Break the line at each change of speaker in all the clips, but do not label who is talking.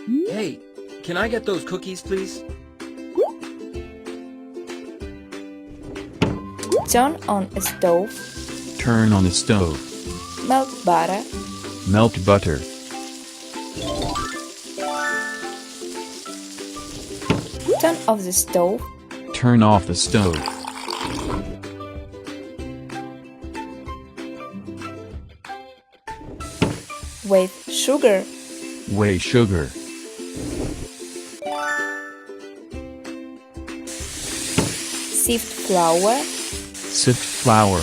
Hey, can I get those cookies, please?
Turn on a stove.
Turn on the stove.
Melt butter.
Melt butter.
Turn off the stove.
Turn off the stove.
Weigh sugar.
Weigh sugar.
Sift flour.
Sift flour.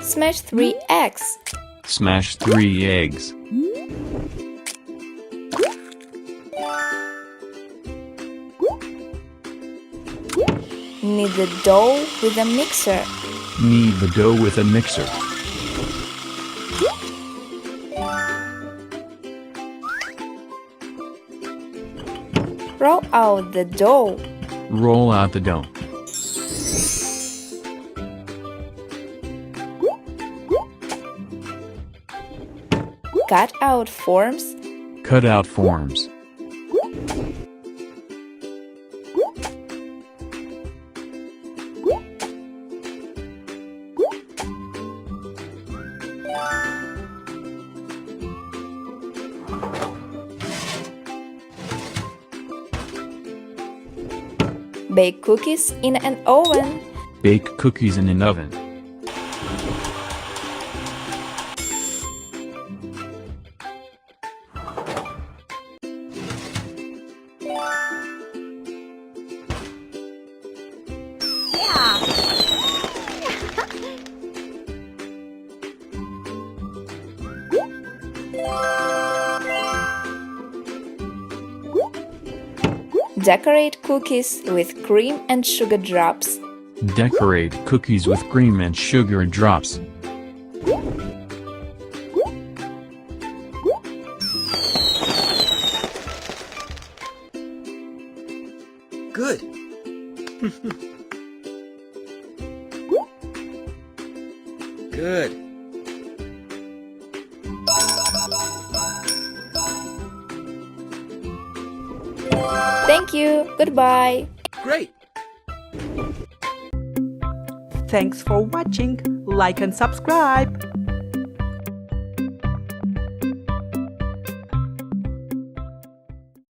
Smash 3 eggs.
Smash 3 eggs.
Knead the dough with a mixer.
Knead the dough with a mixer.
Roll out the dough.
Roll out the dough.
Cut out forms.
Cut out forms.
Bake cookies in an oven.
Bake cookies in an oven.
Decorate cookies with cream and sugar drops.
Decorate cookies with cream and sugar drops.
Good. Good.
Thank you. Goodbye.
Great.
Thanks for watching. Like and subscribe.